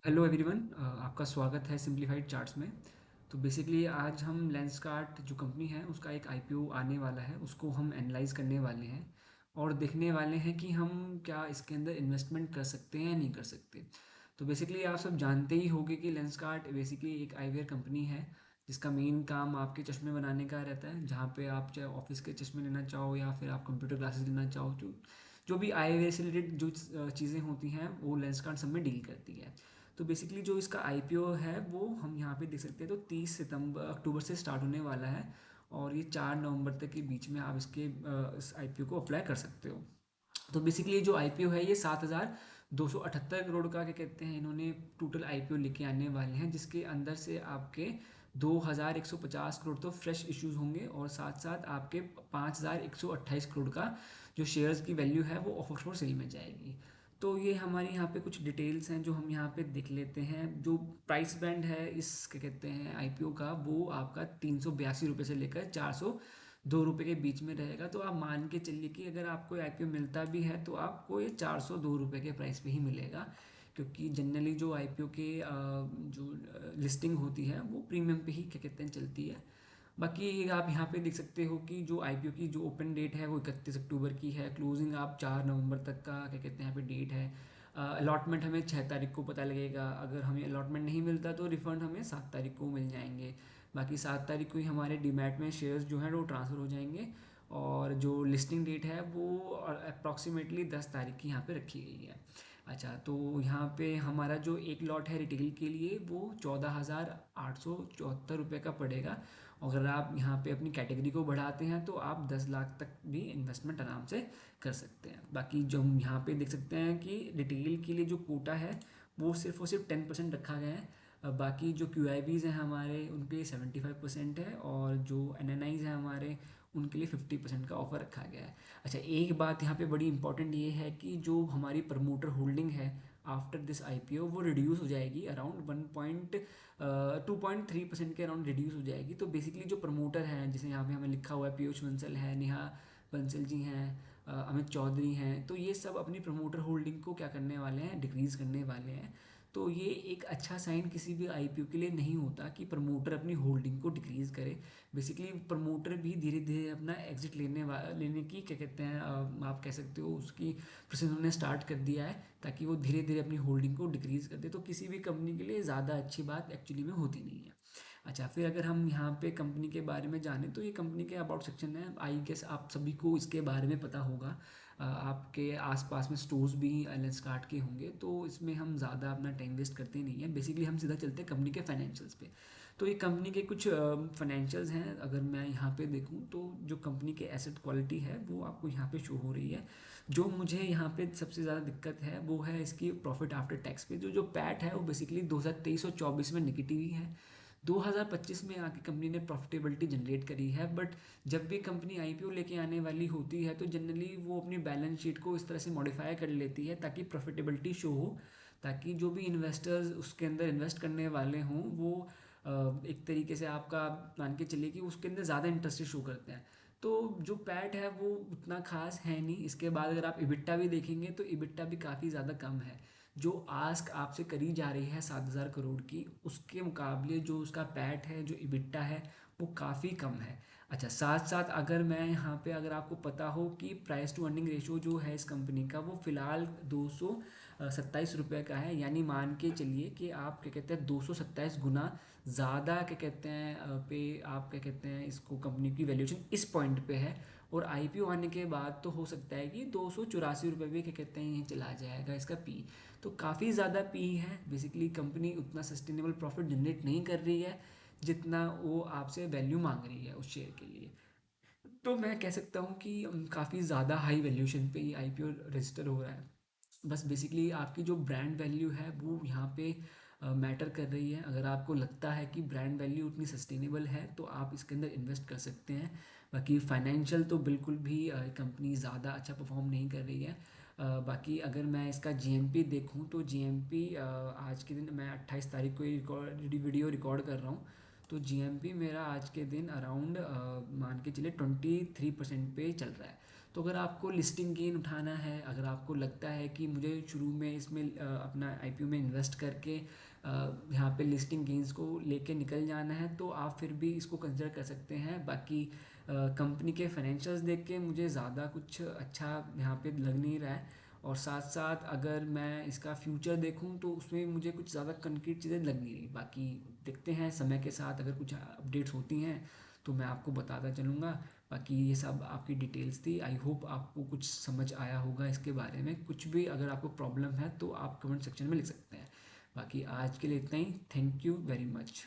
Hello everyone, आपका स्वागत है सिंप्लीफाइड चार्ट्स में। तो बेसिकली आज हम लेंसकार्ट जो कंपनी है उसका एक आईपीओ आने वाला है, उसको हम एनालाइज करने वाले हैं और देखने वाले हैं कि हम क्या इसके अंदर इन्वेस्टमेंट कर सकते हैं या नहीं कर सकते। तो बेसिकली आप सब जानते ही होंगे कि लेंसकार्ट बेसिकली एक आईवेयर कंपनी है जिसका मेन काम आपके चश्मे बनाने का रहता है, जहाँ पे आप चाहे ऑफिस के चश्मे लेना चाहो या फिर आप कंप्यूटर ग्लासेस लेना चाहो, जो जो भी आईवेयर से रिलेटेड जो चीज़ें होती हैं वो लेंसकार्ट सब में डील करती है। तो बेसिकली जो इसका आईपीओ है वो हम यहाँ पे देख सकते हैं, तो 30 सितंबर अक्टूबर से स्टार्ट होने वाला है और ये 4 नवंबर तक के बीच में आप इस आईपीओ को अप्लाई कर सकते हो। तो बेसिकली जो आईपीओ है ये 7,278 करोड़ का क्या कहते हैं इन्होंने टोटल आईपीओ लेके आने वाले हैं, जिसके अंदर से आपके 2,150 करोड़ तो फ्रेश इश्यूज होंगे और साथ साथ आपके 5,128 करोड़ का जो शेयर्स की वैल्यू है वो ऑफर फॉर सेल में जाएगी। तो ये हमारे यहाँ पे कुछ डिटेल्स हैं जो हम यहाँ पे देख लेते हैं। जो प्राइस बैंड है इस क्या कहते हैं आईपीओ का, वो आपका 382 रुपये से लेकर 402 रुपये के बीच में रहेगा। तो आप मान के चलिए कि अगर आपको आईपीओ मिलता भी है तो आपको ये 402 रुपये के प्राइस पे ही मिलेगा, क्योंकि जनरली जो आईपीओ के जो लिस्टिंग होती है वो प्रीमियम पे ही क्या कहते हैं चलती है। बाकी आप यहाँ पे देख सकते हो कि जो आईपीओ की जो ओपन डेट है वो 31 अक्टूबर की है, क्लोजिंग आप 4 नवंबर तक का क्या कहते हैं यहाँ पे डेट है। अलॉटमेंट हमें 6 तारीख को पता लगेगा, अगर हमें अलॉटमेंट नहीं मिलता तो रिफंड हमें 7 तारीख को मिल जाएंगे। बाकी 7 तारीख को ही हमारे डीमैट में शेयर्स जो हैं वो ट्रांसफ़र हो जाएंगे और जो लिस्टिंग डेट है वो अप्रॉक्सीमेटली 10 तारीख की यहाँ पे रखी गई है। अच्छा, तो यहाँ पे हमारा जो एक लॉट है रिटेल के लिए वो 14,874 रुपये का पड़ेगा। अगर आप यहाँ पे अपनी कैटेगरी को बढ़ाते हैं तो आप 10 लाख तक भी इन्वेस्टमेंट आराम से कर सकते हैं। बाकी जो हम यहाँ पे देख सकते हैं कि रिटेल के लिए जो कोटा है वो सिर्फ और सिर्फ 10% रखा गया है। बाकी जो क्यू आई बीज हैं हमारे उनके लिए 75% है और जो एन एन आईज हैं हमारे उनके लिए 50% का ऑफर रखा गया है। अच्छा, एक बात यहाँ पे बड़ी इंपॉर्टेंट ये है कि जो हमारी प्रमोटर होल्डिंग है आफ्टर दिस आईपीओ वो रिड्यूस हो जाएगी अराउंड 2.3% के अराउंड रिड्यूस हो जाएगी। तो बेसिकली जो प्रमोटर हैं, जैसे यहाँ पे हमें लिखा हुआ है पीयूष बंसल है, नेहा बंसल जी हैं, अमित चौधरी हैं, तो ये सब अपनी प्रमोटर होल्डिंग को क्या करने वाले हैं, डिक्रीज़ करने वाले हैं। तो ये एक अच्छा साइन किसी भी आईपीओ के लिए नहीं होता कि प्रमोटर अपनी होल्डिंग को डिक्रीज़ करे। बेसिकली प्रमोटर भी धीरे धीरे अपना एग्जिट लेने की क्या कहते हैं आप कह सकते हो उसकी प्रोसेस उन्होंने स्टार्ट कर दिया है, ताकि वो धीरे धीरे अपनी होल्डिंग को डिक्रीज़ कर दे। तो किसी भी कंपनी के लिए ज़्यादा अच्छी बात एक्चुअली में होती नहीं है। अच्छा, फिर अगर हम यहाँ पे कंपनी के बारे में जानें तो ये कंपनी के अबाउट सेक्शन है, आई गेस आप सभी को इसके बारे में पता होगा। आपके आसपास में स्टोर्स भी लेंसकार्ट के होंगे, तो इसमें हम ज़्यादा अपना टाइम वेस्ट करते नहीं हैं। बेसिकली हम सीधा चलते हैं कंपनी के फाइनेंशियल्स पे। तो ये कंपनी के कुछ फाइनेंशियल्स हैं, अगर मैं यहाँ पे देखूँ तो जो कंपनी के एसेट क्वालिटी है वो आपको यहाँ पे शो हो रही है। जो मुझे यहाँ पे सबसे ज़्यादा दिक्कत है वो है इसकी प्रॉफिट आफ्टर टैक्स पे। जो जो पैट है वो बेसिकली 2023 और 24 में निगेटिव ही है। 2025 में आके कंपनी ने प्रॉफिटेबिलिटी जनरेट करी है, बट जब भी कंपनी आईपीओ लेके आने वाली होती है तो जनरली वो अपनी बैलेंस शीट को इस तरह से मॉडिफाई कर लेती है ताकि प्रॉफिटेबिलिटी शो हो, ताकि जो भी इन्वेस्टर्स उसके अंदर इन्वेस्ट करने वाले हों वो एक तरीके से आपका मान के चलिए कि उसके अंदर ज़्यादा इंटरेस्ट शो करते हैं। तो जो पैट है वो उतना खास है नहीं। इसके बाद अगर आप इबिट्टा भी देखेंगे तो इबिट्टा भी काफ़ी ज़्यादा कम है। जो आस्क आपसे करी जा रही है 7,000 करोड़ की, उसके मुकाबले जो उसका पैट है, जो इबिट्टा है, वो काफ़ी कम है। अच्छा, साथ साथ अगर मैं यहाँ पे अगर आपको पता हो कि प्राइस टू अर्निंग रेशियो जो है इस कंपनी का वो फ़िलहाल 227 रुपये का है, यानी मान के चलिए कि आप क्या कहते हैं 227 गुना ज़्यादा क्या कहते हैं पे आप क्या कहते हैं इसको कंपनी की वैल्यूएशन इस पॉइंट पे है। और आईपीओ आने के बाद तो हो सकता है कि 284 रुपये भी क्या कहते हैं ये चला जाएगा इसका पी। तो काफ़ी ज़्यादा पी है। बेसिकली कंपनी उतना सस्टेनेबल प्रॉफिट जनरेट नहीं कर रही है जितना वो आपसे वैल्यू मांग रही है उस शेयर के लिए। तो मैं कह सकता हूँ कि काफ़ी ज़्यादा हाई वैल्यूएशन पे ये आईपीओ रजिस्टर हो रहा है। बस बेसिकली आपकी जो ब्रांड वैल्यू है वो यहाँ पे मैटर कर रही है। अगर आपको लगता है कि ब्रांड वैल्यू उतनी सस्टेनेबल है तो आप इसके अंदर इन्वेस्ट कर सकते हैं। बाकी फाइनेंशियल तो बिल्कुल भी कंपनी ज़्यादा अच्छा परफॉर्म नहीं कर रही है। बाकी अगर मैं इसका जीएमपी देखूं तो जीएमपी आज के दिन मैं 28 तारीख को वीडियो रिकॉर्ड कर रहा हूँ, तो जीएमपी मेरा आज के दिन अराउंड मान के चलिए 23% पे चल रहा है। तो अगर आपको लिस्टिंग गेन उठाना है, अगर आपको लगता है कि मुझे शुरू में इसमें अपना आईपीओ में इन्वेस्ट करके यहाँ पे लिस्टिंग गेन्स को लेके निकल जाना है, तो आप फिर भी इसको कंसिडर कर सकते हैं। बाकी कंपनी के फाइनेंशियल्स देख के मुझे ज़्यादा कुछ अच्छा यहाँ पे लग नहीं रहा है, और साथ साथ अगर मैं इसका फ्यूचर देखूँ तो उसमें मुझे कुछ ज़्यादा कंक्रीट चीज़ें लग नहीं रही। बाकी देखते हैं समय के साथ, अगर कुछ अपडेट्स होती हैं तो मैं आपको बताता चलूँगा। बाकी ये सब आपकी डिटेल्स थी। आई होप आपको कुछ समझ आया होगा इसके बारे में। कुछ भी अगर आपको प्रॉब्लम है तो आप कमेंट सेक्शन में लिख सकते हैं। बाकी आज के लिए इतना ही। Thank you very much.